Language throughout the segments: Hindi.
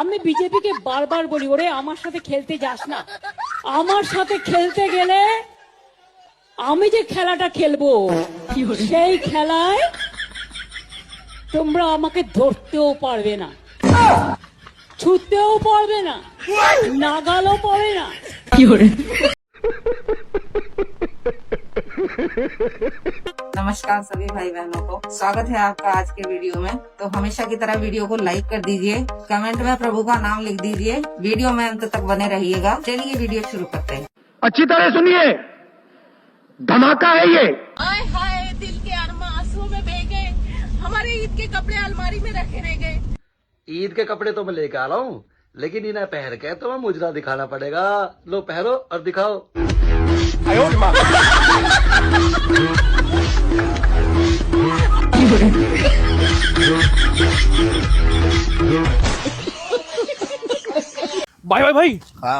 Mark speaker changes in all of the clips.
Speaker 1: আমি বিজেপিকে বারবার বলি, ওরে আমার সাথে খেলতে যাস না, আমার সাথে খেলতে গেলে আমি যে খেলাটা খেলবো সেই খেলায় তোমরা আমাকে ধরতেও পারবে না, ছুটতেও পারবে না, নাগালও পারবে না।
Speaker 2: नमस्कार सभी भाई बहनों को, स्वागत है आपका आज के वीडियो में। तो हमेशा की तरह वीडियो को लाइक कर दीजिए, कमेंट में प्रभु का नाम लिख दीजिए, वीडियो में अंत तक बने रहिएगा। चलिए वीडियो शुरू करते हैं।
Speaker 3: अच्छी तरह सुनिए, धमाका है ये।
Speaker 4: आए हाय दिल के अरमा आंसुओं में बह गए, हमारे ईद के कपड़े अलमारी में रखे रह गए।
Speaker 5: ईद के कपड़े तो मैं लेकर आ रहा हूँ, लेकिन इन्हें पहन के तो मैं मुजरा दिखाना पड़ेगा। लो पहनो और दिखाओ।
Speaker 6: भाई भाई भाई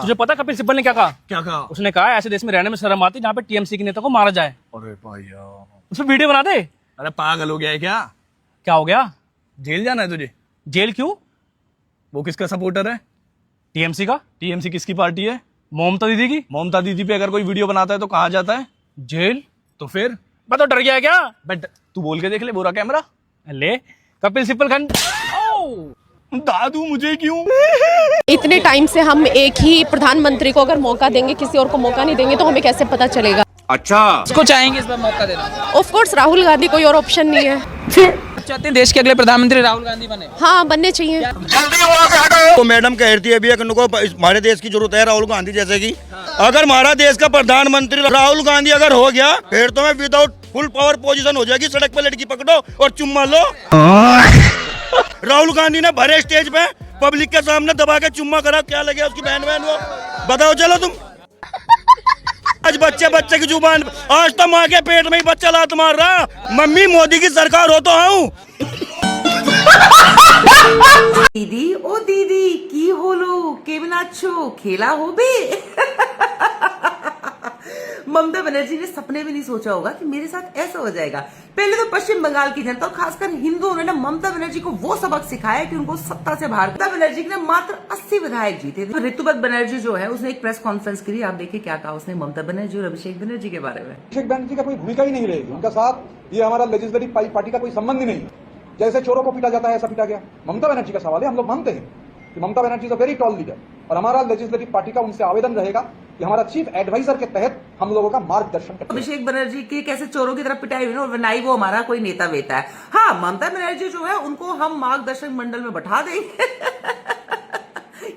Speaker 6: तुझे पता कपिल सिब्बल ने क्या कहा?
Speaker 7: क्या कहा?
Speaker 6: उसने कहा ऐसे देश में रहने में शर्म आती जहाँ पे टीएमसी के नेता को मारा जाए।
Speaker 7: अरे भाई यार,
Speaker 6: उस पर वीडियो बना दे।
Speaker 7: अरे पागल हो गया है क्या?
Speaker 6: क्या हो गया?
Speaker 7: जेल जाना है तुझे?
Speaker 6: जेल क्यों?
Speaker 7: वो किसका सपोर्टर है?
Speaker 6: टीएमसी का।
Speaker 7: टीएमसी किसकी पार्टी है?
Speaker 6: ममता दीदी की।
Speaker 7: ममता दीदी पे अगर कोई वीडियो बनाता है तो कहाँ जाता है?
Speaker 6: जेल।
Speaker 7: तो फिर
Speaker 6: मैं तो डर गया है क्या?
Speaker 7: बट तू बोल के देख ले, बुरा कैमरा।
Speaker 6: ले कपिल सिब्बल खान।
Speaker 7: दादू मुझे क्यों?
Speaker 8: इतने टाइम से हम एक ही प्रधानमंत्री को अगर मौका देंगे, किसी और को मौका नहीं देंगे, तो हमें कैसे पता चलेगा?
Speaker 9: अच्छा,
Speaker 6: इसको चाहेंगे इस बार मौका देना?
Speaker 8: ऑफ कोर्स राहुल गांधी, कोई और ऑप्शन नहीं है।
Speaker 6: चाहते हैं देश के अगले प्रधानमंत्री राहुल गांधी बने?
Speaker 8: हाँ, बनने चाहिए।
Speaker 9: तो मैडम कहती है भी कि इनको हमारे देश की जरूरत है राहुल गांधी जैसे की। अगर हमारा देश का प्रधानमंत्री राहुल गांधी अगर हो गया, फिर तो मैं विदाउट फुल पावर पोजीशन हो जाएगी। सड़क पे लड़की पकड़ो और चुम्मा लो। राहुल गांधी ने भरे स्टेज पे पब्लिक के सामने दबा के चुम्मा करा, क्या लगे उसकी बहन वो बताओ। चलो तुम आज बच्चे की जुबान, आज तो माँ के पेट में ही बच्चा लात मार रहा। मम्मी मोदी की सरकार हो तो आऊं।
Speaker 2: দিদি ও দিদি কি হলো, কেমন আছো, খেলা হবে? ममता बनर्जी ने सपने भी नहीं सोचा होगा कि मेरे साथ ऐसा हो जाएगा। पहले तो पश्चिम बंगाल की जनता और खासकर हिंदुओं ने ममता बनर्जी को वो सबक सिखाया कि उनको सत्ता से बाहर। ममता बनर्जी ने मात्र 80 विधायक जीते थे। ऋतुपत बनर्जी जो है उसने एक प्रेस कॉन्फ्रेंस करी, आप देखिए क्या कहा उसने ममता बनर्जी और अभिषेक बनर्जी के बारे में।
Speaker 10: अभिषेक बनर्जी का कोई भूमिका ही नहीं रहेगी, उनका साथ ये हमारा लेजिस्लेटिव पार्टी का कोई संबंध ही नहीं है। जैसे चोरों को पीटा जाता है ऐसा पीटा गया। ममता बनर्जी का सवाल है, हम लोग मानते हैं कि Mamata Banerjee is a very tall leader, और हमारा लेजिस्लेटिव पार्टी का उनसे आवेदन रहेगा कि हमारा चीफ एडवाइजर के तहत हम लोगों का मार्गदर्शन करें।
Speaker 2: अभिषेक बनर्जी की कैसे चोरों की तरफ पिटाई हुई ना, और नहीं वो हमारा कोई नेता वेता है। हाँ, ममता बनर्जी जो है उनको हम मार्गदर्शक मंडल में बैठा देंगे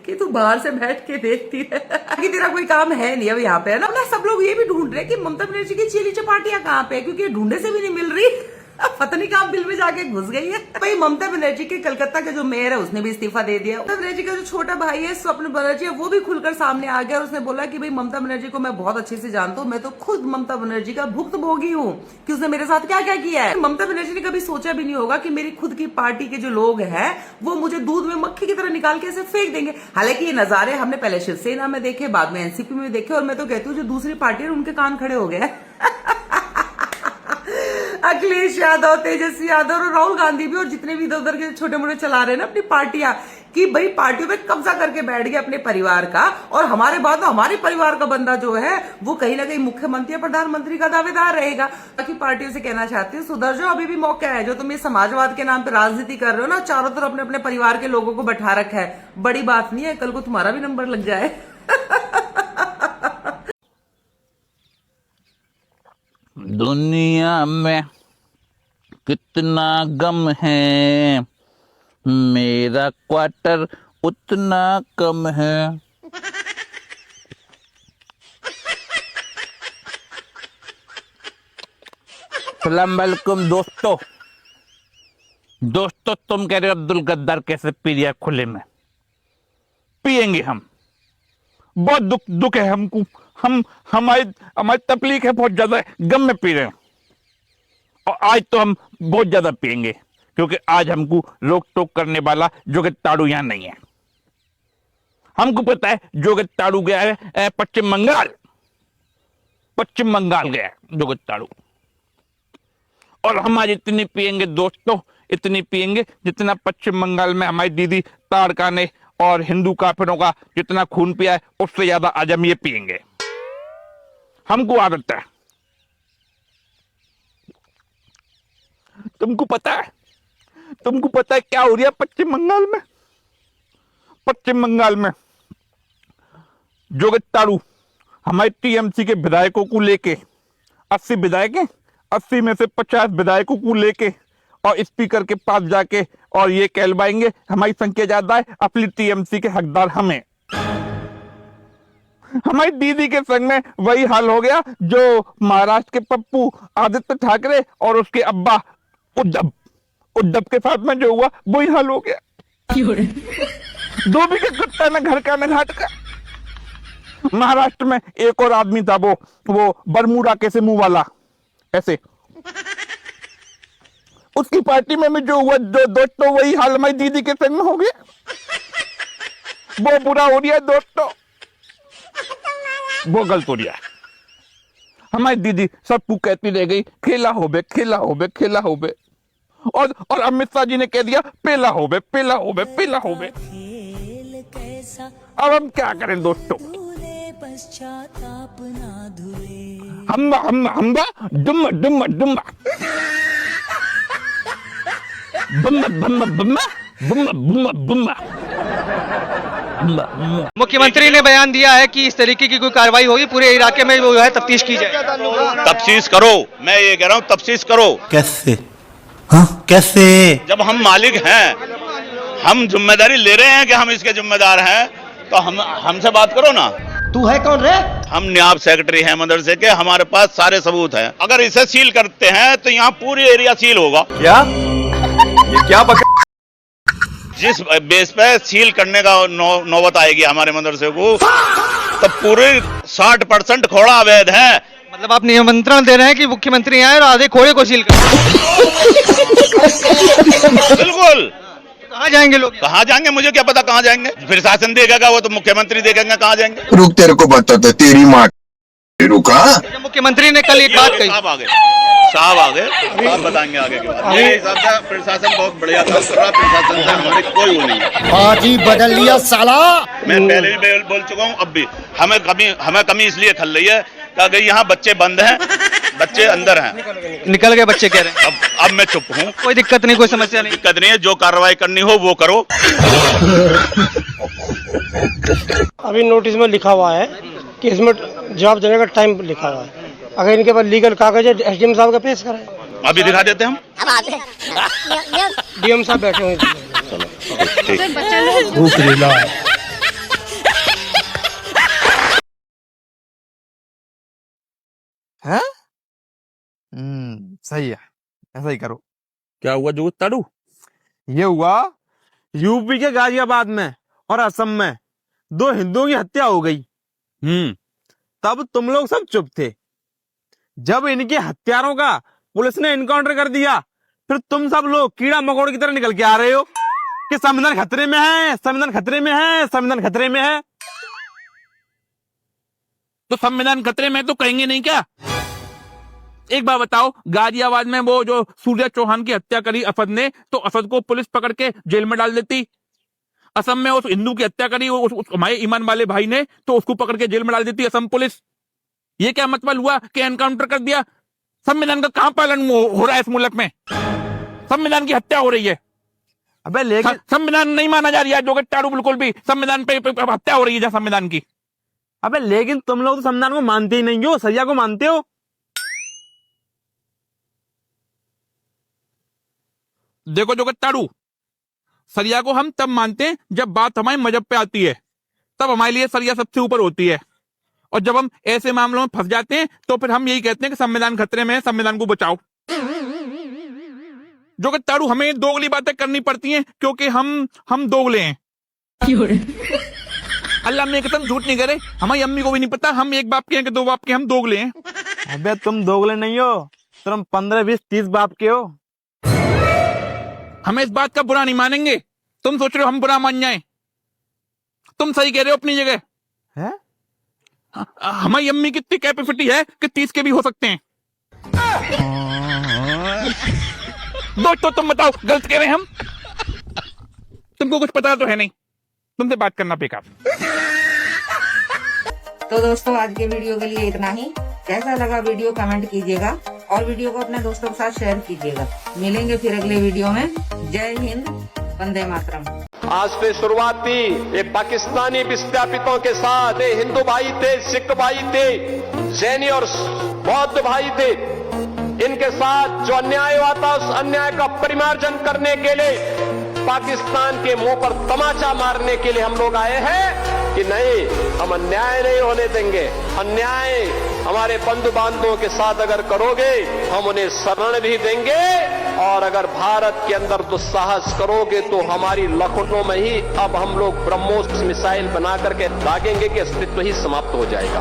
Speaker 2: कि तू बाहर से बैठ के देखती है कि तेरा कोई काम है नहीं अब यहाँ पे, है ना। सब लोग ये भी ढूंढ रहे हैं कि ममता बनर्जी की चीली चपाटियां कहाँ पे है, क्योंकि ढूंढे से भी नहीं मिल रही। पता नहीं कहाँ बिल में जाके घुस गई है। भाई ममता बनर्जी के कलकत्ता के जो मेयर है उसने भी इस्तीफा दे दिया। ममता बनर्जी का जो छोटा भाई है स्वप्न बनर्जी है, वो भी खुलकर सामने आ गया और उसने बोला कि भाई ममता बनर्जी को मैं बहुत अच्छे से जानता हूँ, मैं तो खुद ममता बनर्जी का भुक्तभोगी हूँ कि उसने मेरे साथ क्या क्या किया है। ममता बनर्जी ने कभी सोचा भी नहीं होगा कि मेरी खुद की पार्टी के जो लोग हैं वो मुझे दूध में मक्खी की तरह निकाल के ऐसे फेंक देंगे। हालांकि ये नजारे हमने पहले शिवसेना में देखे, बाद में एनसीपी में देखे, और मैं तो कहती हूँ जो दूसरी पार्टी है उनके कान खड़े हो गए। अखिलेश यादव, तेजस्वी यादव और राहुल गांधी भी, और जितने भी इधर उधर के छोटे मोटे चला रहे हैं ना अपनी पार्टियां, कि भाई पार्टियों पे कब्जा करके बैठ गए अपने परिवार का, और हमारे बाद हमारे परिवार का बंदा जो है वो कहीं ना कहीं मुख्यमंत्री या प्रधानमंत्री का दावेदार रहेगा। बाकी पार्टियों से कहना चाहती हूँ सुधर जाओ, अभी भी मौका है। जो तुम ये समाजवाद के नाम पे राजनीति कर रहे हो ना, चारों तरफ अपने अपने परिवार के लोगों को बैठा रखा है, बड़ी बात नहीं है, कल को तुम्हारा भी नंबर लग जाए।
Speaker 11: दुनिया में कितना गम है, मेरा क्वार्टर उतना कम है। सलाम वालेकुम दोस्तों। तुम कह रहे हो अब्दुल गद्दार कैसे पी लिया खुले में? पिएंगे हम, बहुत दुख है हमको, हमारी तकलीफ है बहुत ज्यादा, गम में पी रहे हैं, और आज तो हम बहुत ज्यादा पिएंगे, क्योंकि आज हमको रोक टोक करने वाला जोगिताड़ू यहां नहीं है। हमको पता है जोगिताड़ू गया है पश्चिम बंगाल गया है जोगिताड़ू, और हम आज इतनी पिएंगे दोस्तों, इतनी पिएंगे जितना पश्चिम बंगाल में हमारी दीदी ताड़का ने और हिंदू काफिरों का जितना खून पिया है उससे ज्यादा आज हम ये पिएंगे। हमको आदत है। तुमको पता है क्या हो रहा है पश्चिम बंगाल में? पश्चिम बंगाल में जोगितारू हमारे टीएमसी के विधायकों को लेके 80 विधायक हैं, 80 में से 50 विधायकों को लेके और स्पीकर के पास जाके और ये कहलवाएंगे हमारी संख्या ज्यादा है, अपनी टीएमसी के हकदार हमें। हमारी दीदी के संग में वही हाल हो गया जो महाराष्ट्र के पप्पू आदित्य ठाकरे और उसके अब्बा उद्धव के साथ में जो हुआ वही हाल हो गया। दो भी के कुत्ता न घर का न घाट का। महाराष्ट्र में एक और आदमी था वो बरमूडा के से मुंह वाला ऐसे, उसकी पार्टी में जो हुआ दोस्तों वही हाल हमारी दीदी के संग में हो गया। वो बुरा हो रहा है दोस्तों, वो गलत हो रहा है। हमारी दीदी सबको कहती रह गई खेला होबे खेला होबे खेला होबे, और अमित शाह जी ने कह दिया पेला होबे पेला होबे पेला होबे। अब हम क्या करें दोस्तों? हम्बा डुम्बा डुम्बा डुम्बा बुम्बा बुम्बा बुम्बा बुम्बा बुम्बा बुम्बा।
Speaker 6: मुख्यमंत्री ने बयान दिया है कि इस तरीके की कोई कार्रवाई होगी पूरे इलाके में वो है तफ्तीश की जाए।
Speaker 9: तफ्तीश करो, मैं ये कह रहा हूँ तफ्तीश करो।
Speaker 3: कैसे? हाँ कैसे?
Speaker 9: जब हम मालिक हैं, हम जिम्मेदारी ले रहे हैं कि हम इसके जिम्मेदार हैं, तो हमसे बात करो ना।
Speaker 3: तू है कौन रे?
Speaker 9: हम नायब सेक्रेटरी हैं मदरसे के, हमारे पास सारे सबूत हैं। अगर इसे सील करते हैं तो यहाँ पूरी एरिया सील होगा।
Speaker 7: क्या ये क्या
Speaker 9: जिस बेस पे सील करने का नौबत आएगी हमारे मदरसे को, तो पूरे 60% खोड़ा अवैध है।
Speaker 6: मतलब आप निमंत्रण दे रहे हैं कि मुख्यमंत्री आए और आधे खोड़े को सील करें?
Speaker 9: बिल्कुल।
Speaker 6: कहाँ जाएंगे लोग?
Speaker 9: कहाँ जाएंगे मुझे क्या पता कहाँ जाएंगे, फिर शासन देखेगा, वो तो मुख्यमंत्री देखेंगे कहाँ जाएंगे।
Speaker 3: रुक तेरे को बताते तेरी माँ रुका।
Speaker 6: मुख्यमंत्री ने कल एक बात कही।
Speaker 9: साहब आ गए, आप बताएंगे आगे के बाद। मेरे हिसाब से प्रशासन बहुत बढ़िया काम कर रहा है, प्रशासन से हमारी कोई वो नहीं है।
Speaker 3: बाजी बदल लिया साला।
Speaker 9: मैं पहले भी बोल चुका हूँ, अब भी हमें कमी इसलिए खल रही है कि यहाँ बच्चे बंद हैं, बच्चे अंदर हैं।
Speaker 6: निकल गए बच्चे कह रहे हैं।
Speaker 9: अब मैं चुप हूँ।
Speaker 6: कोई दिक्कत नहीं, कोई समस्या नहीं।
Speaker 9: दिक्कत नहीं है, जो कार्रवाई करनी हो वो करो।
Speaker 12: अभी नोटिस में लिखा हुआ है कि इसमें जवाब देने का टाइम लिखा हुआ है। अगर इनके पास लीगल कागज है एसडीएम साहब का पेश करें।
Speaker 9: अभी दिखा देते हम।
Speaker 12: डीएम साहब बैठे हुए
Speaker 7: हैं? सही है, ऐसा ही करो।
Speaker 11: क्या हुआ जोगितारू?
Speaker 7: ये हुआ यूपी के गाजियाबाद में और असम में 2 हिंदुओं की हत्या हो गई। तब तुम लोग सब चुप थे। जब इनके हत्यारों का पुलिस ने इनकाउंटर कर दिया, फिर तुम सब लोग कीड़ा मकोड़ की तरह निकल के आ रहे हो कि संविधान खतरे में है, संविधान खतरे में है, संविधान खतरे में है।
Speaker 11: तो संविधान खतरे में तो कहेंगे नहीं क्या? एक बात बताओ, गाजियाबाद में वो जो सूर्या चौहान की हत्या करी असद ने, तो असद को पुलिस पकड़ के जेल में डाल देती। असम में उस हिंदू की हत्या करी हमारे ईमान वाले भाई ने, तो उसको पकड़ के जेल में डाल देती असम पुलिस। ये क्या मतलब हुआ कि एनकाउंटर कर दिया? संविधान का कहां पालन हो रहा है इस मुल्क में? संविधान की हत्या हो रही है।
Speaker 7: अबे लेकिन
Speaker 11: संविधान नहीं माना जा रहा है जोगितारू, बिल्कुल भी संविधान पे हत्या हो रही है संविधान की।
Speaker 7: अबे लेकिन तुम लोग तो संविधान को मानते ही नहीं हो, सरिया को मानते हो।
Speaker 11: देखो जोगितारू, सरिया को हम तब मानते हैं जब बात हमारे मजहब पे आती है, तब हमारे लिए सरिया सबसे ऊपर होती है। और जब हम ऐसे मामलों में फंस जाते हैं तो फिर हम यही कहते हैं कि संविधान खतरे में है, संविधान को बचाओ। जोगितारू, हमें दोगली बातें करनी पड़ती हैं क्योंकि हम दोगले हैं। अल्लाह में कसम झूठ नहीं करे, हमारी अम्मी को भी नहीं पता हम एक बाप के हैं कि 2 बाप के, हम दोगले हैं।
Speaker 7: अबे तुम दोगले नहीं हो, तुम 15, 20, 30 बाप के हो।
Speaker 11: हमें इस बात का बुरा नहीं मानेंगे। तुम सोच रहे हो हम बुरा मान जाए? तुम सही कह रहे हो अपनी जगह
Speaker 7: है।
Speaker 11: हमारी अम्मी की इतनी कैपेसिटी है कि 30 के भी हो सकते हैं। दोस्तों तुम बताओ गलत कह रहे हैं हम? तुमको कुछ पता तो है नहीं। तुमसे बात करना बेकार।
Speaker 2: तो दोस्तों आज के वीडियो के लिए इतना ही। कैसा लगा वीडियो कमेंट कीजिएगा और वीडियो को अपने दोस्तों के साथ शेयर कीजिएगा। मिलेंगे फिर अगले वीडियो में। जय हिंद, वंदे मातरम।
Speaker 3: आज से शुरुआत थी ये पाकिस्तानी विस्थापितों के साथ। ये हिंदू भाई थे, सिख भाई थे, जैनी और बौद्ध भाई थे। इनके साथ जो अन्याय हुआ था उस अन्याय का परिमार्जन करने के लिए, पाकिस्तान के मुंह पर तमाचा मारने के लिए हम लोग आए हैं कि नहीं, हम अन्याय नहीं होने देंगे। अन्याय हमारे बंधु बांधवों के साथ अगर करोगे हम उन्हें शरण भी देंगे, और अगर भारत के अंदर दुस्साहस करोगे तो हमारी लखनऊ में ही अब हम लोग ब्रह्मोस मिसाइल बना करके दागेंगे कि अस्तित्व ही समाप्त हो जाएगा।